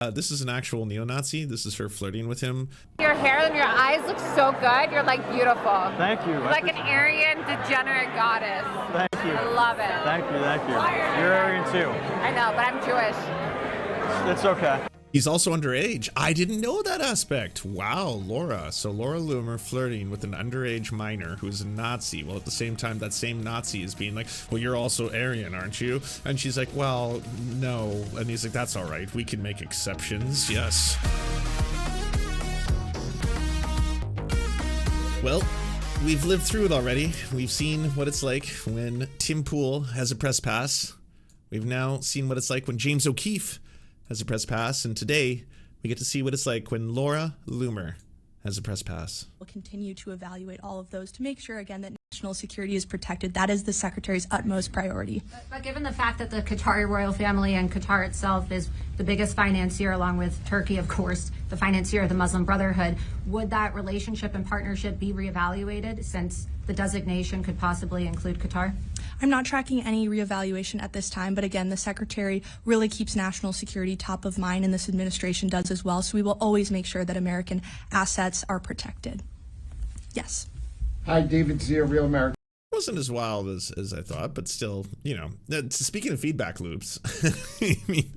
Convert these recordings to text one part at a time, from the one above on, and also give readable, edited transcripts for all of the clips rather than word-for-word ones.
This is an actual neo-Nazi. This is her flirting with him. Your hair and your eyes look so good. You're like beautiful. Thank you. Like an Aryan degenerate goddess. Thank you. I love it. Thank you. Thank you. You're Aryan too. I know, but I'm Jewish. It's okay. He's also underage. I didn't know that aspect. Wow, Laura. So Laura Loomer flirting with an underage minor who is a Nazi. Well, at the same time, that same Nazi is being like, well, you're also Aryan, aren't you? And she's like, well, no. And he's like, that's all right. We can make exceptions. Yes. Well, we've lived through it already. We've seen what it's like when Tim Pool has a press pass. We've now seen what it's like when James O'Keefe has a press pass, and today we get to see what it's like when Laura Loomer has a press pass. We'll continue to evaluate all of those to make sure, again, that national security is protected. That is the Secretary's utmost priority. But given the fact that the Qatari royal family and Qatar itself is the biggest financier, along with Turkey, of course, the financier of the Muslim Brotherhood, would that relationship and partnership be reevaluated since the designation could possibly include Qatar? I'm not tracking any reevaluation at this time, but again, the Secretary really keeps national security top of mind, and this administration does as well. So we will always make sure that American assets are protected. Yes. Hi, David Zia, Real American. Wasn't as wild as I thought, but still, you know, speaking of feedback loops, I mean,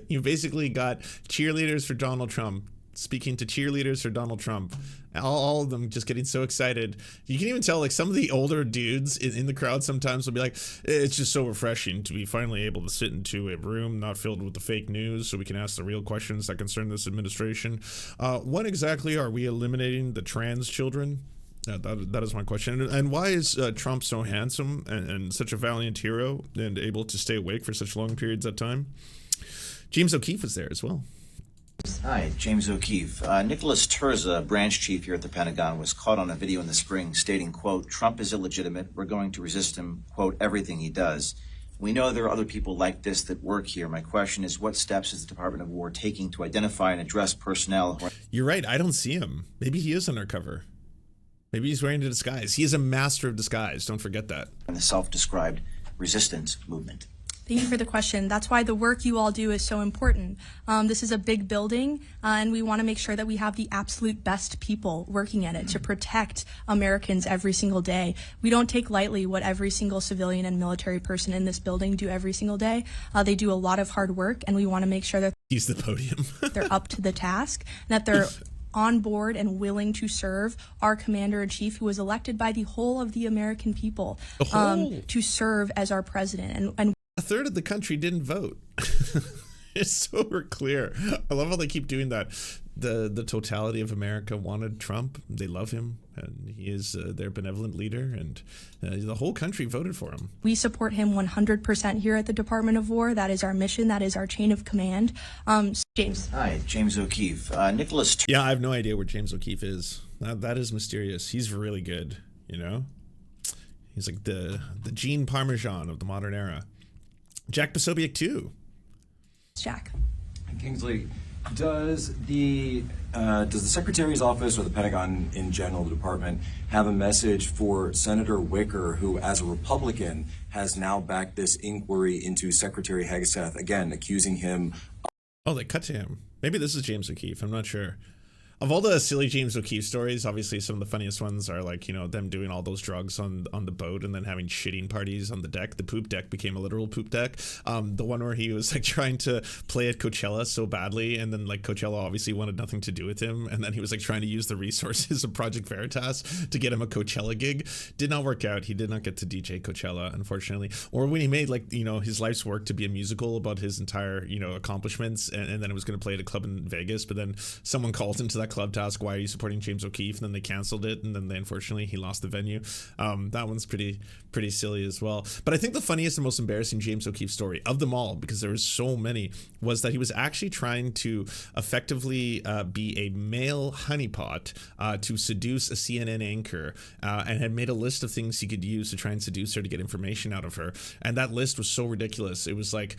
you basically got cheerleaders for Donald Trump speaking to cheerleaders for Donald Trump, all of them just getting so excited. You can even tell, like, some of the older dudes in the crowd sometimes will be like, it's just so refreshing to be finally able to sit into a room not filled with the fake news so we can ask the real questions that concern this administration. When exactly are we eliminating the trans children? That is my question. And why is Trump so handsome and such a valiant hero and able to stay awake for such long periods of time? James O'Keefe is there as well. Hi, James O'Keefe. Nicholas Terza, branch chief here at the Pentagon, was caught on a video in the spring stating, quote, Trump is illegitimate. We're going to resist him, quote, everything he does. We know there are other people like this that work here. My question is, what steps is the Department of War taking to identify and address personnel who are... You're right. I don't see him. Maybe he is undercover. Maybe he's wearing a disguise. He is a master of disguise. Don't forget that. in the self-described resistance movement? Thank you for the question. That's why the work you all do is so important. This is a big building, and we want to make sure that we have the absolute best people working at it to protect Americans every single day. We don't take lightly what every single civilian and military person in this building do every single day. They do a lot of hard work, and we want to make sure that use the podium. they're up to the task, and that they're on board and willing to serve our commander-in-chief, who was elected by the whole of the American people to serve as our president. And a third of the country didn't vote. It's so clear. I love how they keep doing that. The totality of America wanted Trump. They love him, and he is their benevolent leader, and the whole country voted for him. We support him 100% here at the Department of War. That is our mission. That is our chain of command. James. Hi, James O'Keefe. Nicholas. Yeah, I have no idea where James O'Keefe is. That is mysterious. He's really good, you know? He's like the Gene Parmesan of the modern era. Jack Posobiec too. Jack. Kingsley, does the Secretary's office or the Pentagon in general, the department, have a message for Senator Wicker, who as a Republican has now backed this inquiry into Secretary Hegseth, again accusing him? Oh, they cut to him. Maybe this is James O'Keefe. I'm not sure. Of all the silly James O'Keefe stories, obviously some of the funniest ones are like, you know, them doing all those drugs on the boat and then having shitting parties on the deck. The poop deck became a literal poop deck. The one where he was like trying to play at Coachella so badly, and then like Coachella obviously wanted nothing to do with him, and then he was like trying to use the resources of Project Veritas to get him a Coachella gig. Did not work out. He did not get to DJ Coachella, unfortunately. Or when he made like, you know, his life's work to be a musical about his entire, you know, accomplishments, and then it was going to play at a club in Vegas, but then someone called into that club to ask, why are you supporting James O'Keefe? And then they canceled it, and then unfortunately he lost the venue. That one's pretty silly as well. But I think the funniest and most embarrassing James O'Keefe story of them all, because there was so many, was that he was actually trying to effectively be a male honeypot to seduce a CNN anchor, and had made a list of things he could use to try and seduce her to get information out of her. And that list was so ridiculous. It was like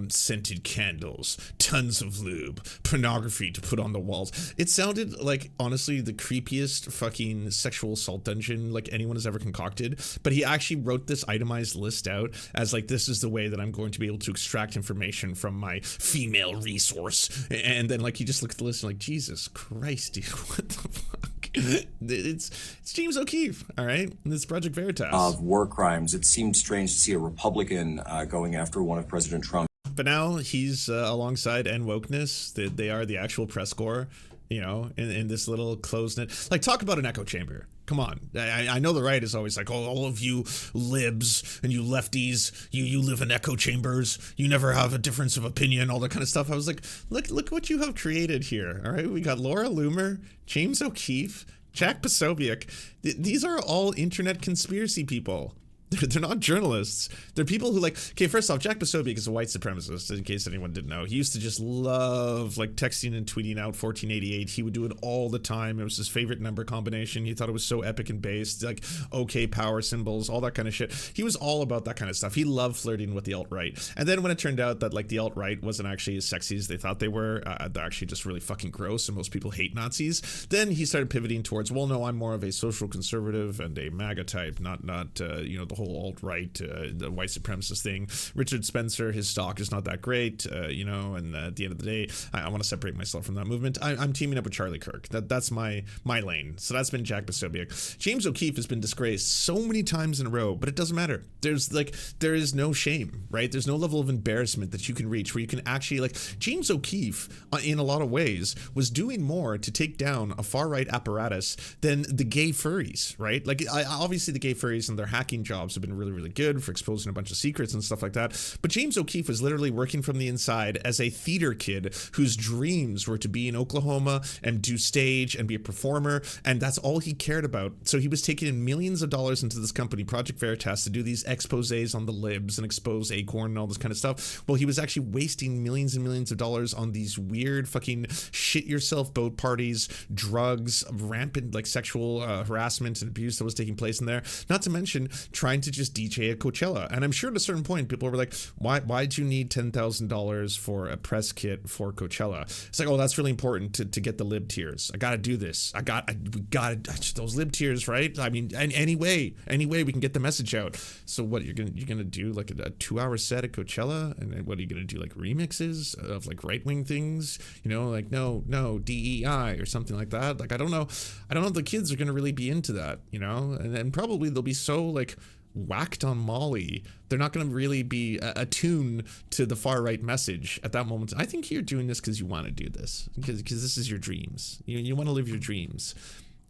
scented candles, tons of lube, pornography to put on the walls. It said sounded like, honestly, the creepiest fucking sexual assault dungeon like anyone has ever concocted. But he actually wrote this itemized list out as like, this is the way that I'm going to be able to extract information from my female resource. And then like, you just look at the list and like, Jesus Christ, dude, what the fuck? It's James O'Keefe, all right? And it's Project Veritas. Of war crimes. It seemed strange to see a Republican going after one of President Trump. But now he's alongside N Wokeness. They are the actual press corps, you know, in this little closed net. Like, talk about an echo chamber. Come on. I know the right is always like, oh, all of you libs and you lefties, you live in echo chambers. You never have a difference of opinion, all that kind of stuff. I was like, look what you have created here. All right, we got Laura Loomer, James O'Keefe, Jack Posobiec. These are all internet conspiracy people. They're not journalists. They're people who like, okay, first off, Jack Posobiec is a white supremacist, in case anyone didn't know. He used to just love like texting and tweeting out 1488. He would do it all the time. It was his favorite number combination. He thought it was so epic and based, like okay power symbols, all that kind of shit. He was all about that kind of stuff. He loved flirting with the alt-right. And then when it turned out that like the alt-right wasn't actually as sexy as they thought they were, they're actually just really fucking gross and most people hate Nazis, then he started pivoting towards, well, no, I'm more of a social conservative and a MAGA type, not you know, the whole alt-right, the white supremacist thing. Richard Spencer, his stock is not that great, you know, and at the end of the day, I want to separate myself from that movement. I'm teaming up with Charlie Kirk. That's my lane. So that's been Jack Posobiec. James O'Keefe has been disgraced so many times in a row, but it doesn't matter. There is no shame, right? There's no level of embarrassment that you can reach where you can actually, like, James O'Keefe, in a lot of ways, was doing more to take down a far-right apparatus than the gay furries, right? Like, obviously the gay furries and their hacking jobs have been really, really good for exposing a bunch of secrets and stuff like that. But James O'Keefe was literally working from the inside as a theater kid whose dreams were to be in Oklahoma and do stage and be a performer, and that's all he cared about. So he was taking in millions of dollars into this company, Project Veritas, to do these exposés on the libs and expose Acorn and all this kind of stuff. Well, he was actually wasting millions and millions of dollars on these weird fucking shit yourself boat parties, drugs, rampant like sexual harassment and abuse that was taking place in there. Not to mention trying to just DJ at Coachella. And I'm sure at a certain point people were like, why'd you need $10,000 for a press kit for Coachella? It's like, oh, that's really important to get the lib tiers. I gotta do this. We gotta those lib tiers, right? I mean, any way we can get the message out. So what, you're gonna do like a 2-hour set at Coachella, and then what are you gonna do, like remixes of like right-wing things, you know, like no DEI or something like that? Like I don't know if the kids are gonna really be into that, you know, and then probably they'll be so like whacked on Molly, they're not going to really be attuned to the far right message at that moment. I think you're doing this because you want to do this, because this is your dreams. You want to live your dreams.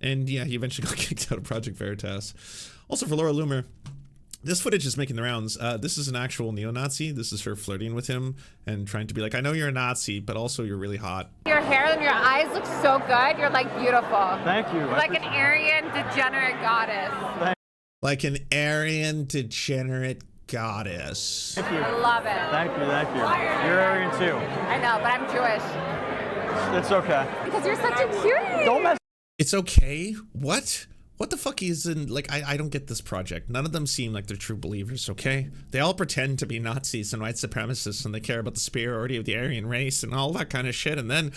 And yeah, he eventually got kicked out of Project Veritas. Also, for Laura Loomer, this footage is making the rounds. This is an actual neo-Nazi. This is her flirting with him and trying to be like, I know you're a Nazi, but also you're really hot. Your hair and your eyes look so good. You're like beautiful. Thank you. You're like an Aryan degenerate goddess. Like an Aryan degenerate goddess. Thank you. I love it. Thank you. You're Aryan too. I know, but I'm Jewish. It's okay. Because you're such a cutie. Don't mess. It's okay? What? What the fuck is in, like, I don't get this project. None of them seem like they're true believers, okay? They all pretend to be Nazis and white supremacists, and they care about the superiority of the Aryan race and all that kind of shit, and then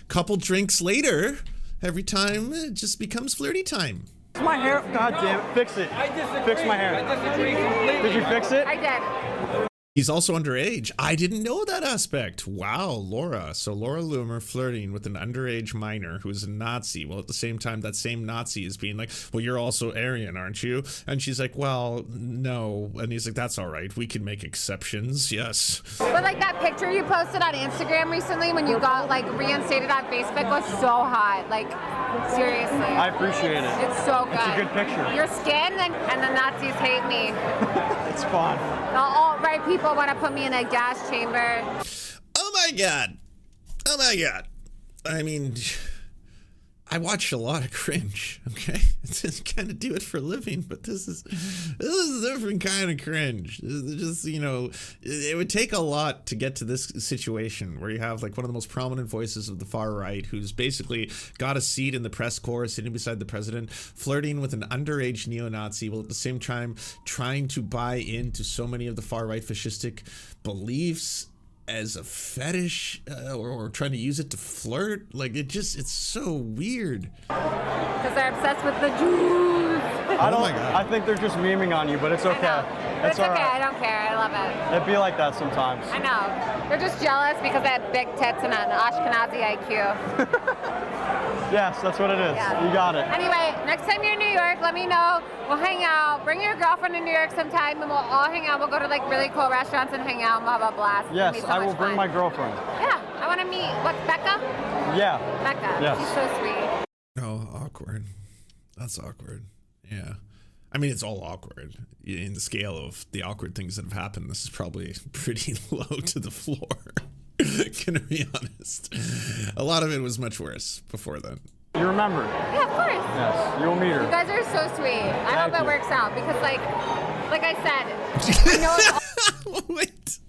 couple drinks later, every time it just becomes flirty time. Fix my hair. God damn it. Fix it. I disagree. Fix my hair. I disagree completely. Did you fix it? I did. He's also underage. I didn't know that aspect. Wow, Laura. So Laura Loomer flirting with an underage minor who is a Nazi. Well, at the same time, that same Nazi is being like, well, you're also Aryan, aren't you? And she's like, well, no. And he's like, that's all right. We can make exceptions. Yes. But like that picture you posted on Instagram recently when you got like reinstated on Facebook was so hot. Like, seriously. I appreciate it. It's so good. It's a good picture. Your skin and the Nazis hate me. It's fun. The alt-right people want to put me in a gas chamber. Oh my God. Oh my God. I mean, I watch a lot of cringe, okay? It's kind of do it for a living, but this is a different kind of cringe. It's just, you know, it would take a lot to get to this situation where you have like one of the most prominent voices of the far right who's basically got a seat in the press corps sitting beside the president, flirting with an underage neo-Nazi while at the same time trying to buy into so many of the far right fascistic beliefs. as a fetish or trying to use it to flirt. Like it's so weird. Because they're obsessed with the Jews. I think they're just memeing on you, but it's okay. It's okay. all right. I don't care. I love it. It'd be like that sometimes. I know. They're just jealous because they have big tits and an Ashkenazi IQ. Yes, that's what it is. Yeah. You got it. Anyway, next time you're in New York, let me know. We'll hang out. Bring your girlfriend to New York sometime, and we'll all hang out. We'll go to like really cool restaurants and hang out. And we'll have a blast. Yes, It'll be so I will much bring fun. my girlfriend. Yeah, I want to meet. What, Becca? Yeah. Becca. Yes. She's so sweet. Oh, awkward. That's awkward. Yeah. I mean, it's all awkward. In the scale of the awkward things that have happened, this is probably pretty low to the floor. Gonna be honest. A lot of it was much worse before then. You remember? Yeah, of course. Yes, you'll meet her. You guys are so sweet. I hope it works out because, like I said, I know. Wait.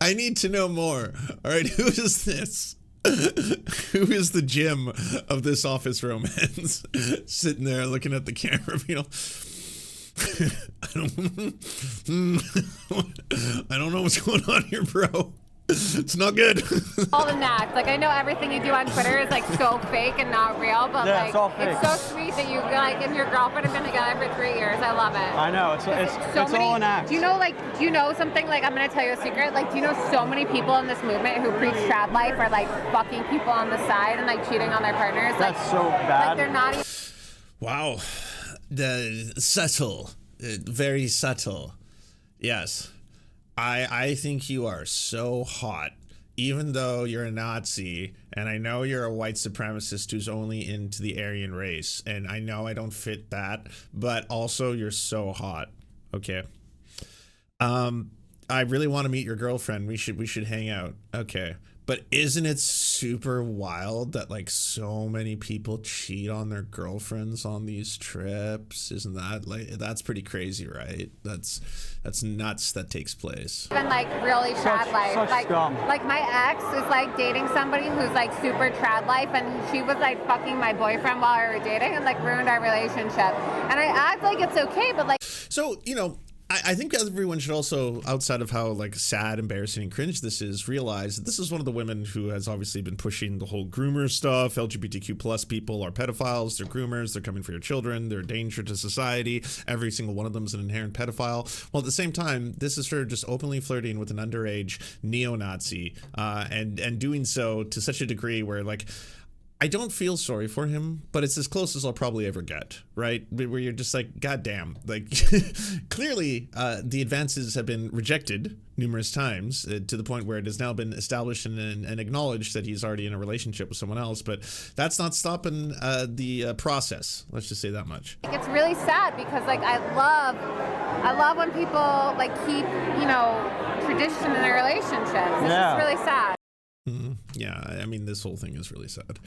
I need to know more. All right, who is this? Who is the Jim of this office romance? Sitting there looking at the camera, I don't know what's going on here, bro. It's not good. All the knack. Like, I know everything you do on Twitter is like so fake and not real, but Yeah, like it's all fake. it's so sweet that you like and your girlfriend have been together for 3 years. I love it. I know, it's all an act. Do you know something? Like, I'm gonna tell you a secret. Like, do you know so many people in this movement who preach trad life are like fucking people on the side and like cheating on their partners? That's like, so bad. Like, they're not even. Wow. Subtle. Very subtle. Yes. I think you are so hot, even though you're a Nazi, and I know you're a white supremacist who's only into the Aryan race, and I know I don't fit that, but also you're so hot. Okay. I really want to meet your girlfriend. We should hang out. Okay. But isn't it super wild that like so many people cheat on their girlfriends on these trips? Isn't that that's pretty crazy, right? That's nuts that takes place. Even like really trad life. Such scum. Like my ex is like dating somebody who's like super trad life, and she was like fucking my boyfriend while we were dating and like ruined our relationship. And I act like it's okay, but like. So, you know, I think everyone should also, outside of how like sad, embarrassing, and cringe this is, realize that this is one of the women who has obviously been pushing the whole groomer stuff. LGBTQ plus people are pedophiles, they're groomers, they're coming for your children, they're a danger to society. Every single one of them is an inherent pedophile. Well, at the same time, this is her just openly flirting with an underage neo-Nazi, and doing so to such a degree where like, I don't feel sorry for him, but it's as close as I'll probably ever get, right? Where you're just like, God damn, like clearly the advances have been rejected numerous times to the point where it has now been established and acknowledged that he's already in a relationship with someone else, but that's not stopping the process. Let's just say that much. It's really sad because like I love when people like keep, you know, tradition in their relationships. It's just really sad. Yeah, I mean, this whole thing is really sad.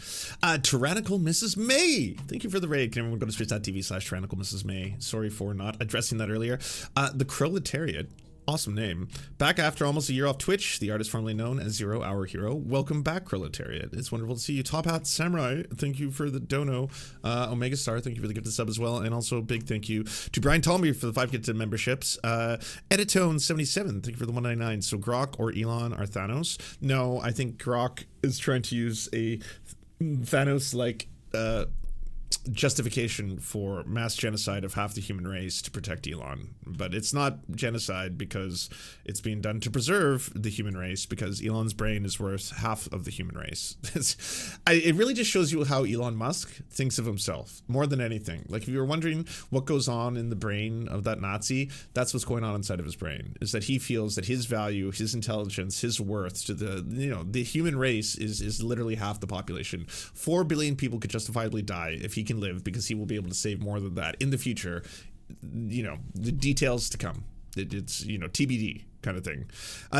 Tyrannical Mrs. May. Thank you for the raid. Can everyone go to streets.tv/Tyrannical Mrs. May? Sorry for not addressing that earlier. The Proletariat. Awesome name. Back after almost a year off Twitch, the artist formerly known as 0 Hour Hero. Welcome back, Proletariat. It's wonderful to see you. Top Hat Samurai, thank you for the dono. Omega Star, thank you for the gifted sub as well. And also a big thank you to Brian Talmy for the 5 gifted memberships. Editone77, thank you for the 199. So Grok or Elon are Thanos? No, I think Grok is trying to use a Thanos-like justification for mass genocide of half the human race to protect Elon, but it's not genocide because it's being done to preserve the human race, because Elon's brain is worth half of the human race. It really just shows you how Elon Musk thinks of himself more than anything. Like, if you were wondering what goes on in the brain of that Nazi, that's what's going on inside of his brain, is that he feels that his value, his intelligence, his worth to the human race is literally half the population. 4 billion people could justifiably die if he can live, because he will be able to save more than that in the future. You know, the details to come. It's, you know, TBD kind of thing.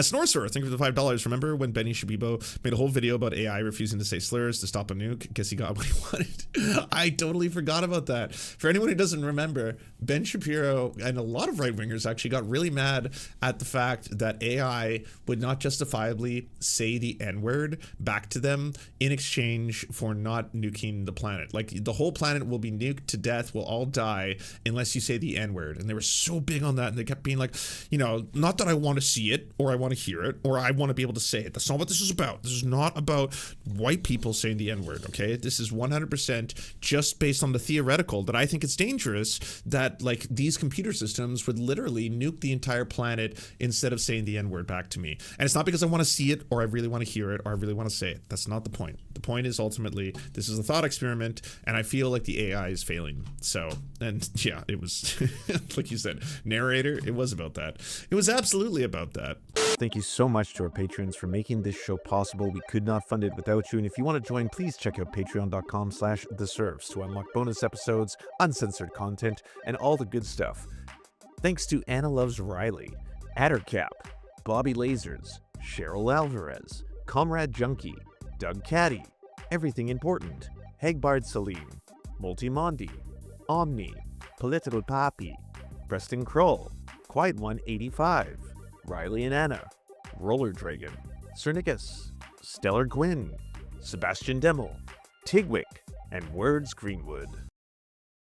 Snorsor, thank you for the $5. Remember when Benny Shabibo made a whole video about AI refusing to say slurs to stop a nuke because he got what he wanted? I totally forgot about that. For anyone who doesn't remember, Ben Shapiro and a lot of right-wingers actually got really mad at the fact that AI would not justifiably say the N-word back to them in exchange for not nuking the planet. Like, the whole planet will be nuked to death, we'll all die unless you say the N-word. And they were so big on that, and they kept being like, you know, not that I want want to see it, or I want to hear it, or I want to be able to say it. That's not what this is about. This is not about white people saying the N-word, okay? This is 100% just based on the theoretical that I think it's dangerous that, like, these computer systems would literally nuke the entire planet instead of saying the N-word back to me. And it's not because I want to see it, or I really want to hear it, or I really want to say it. That's not the point. The point is ultimately, this is a thought experiment, and I feel like the AI is failing. So, and yeah, it was, like you said, narrator, it was about that. It was absolutely about that. Thank you so much to our patrons for making this show possible. We could not fund it without you. And if you want to join, please check out patreon.com/theserfs to unlock bonus episodes, uncensored content, and all the good stuff. Thanks to Anna Loves Riley, Addercap, Bobby Lasers, Cheryl Alvarez, Comrade Junkie, Doug Caddy, Everything Important, Hegbard Salim, Multimondi, Omni, Political Papi, Preston Kroll, Quiet One 85, Riley and Anna, Roller Dragon, Cernicus, Stellar Gwyn, Sebastian Demmel, Tigwick, and Words Greenwood.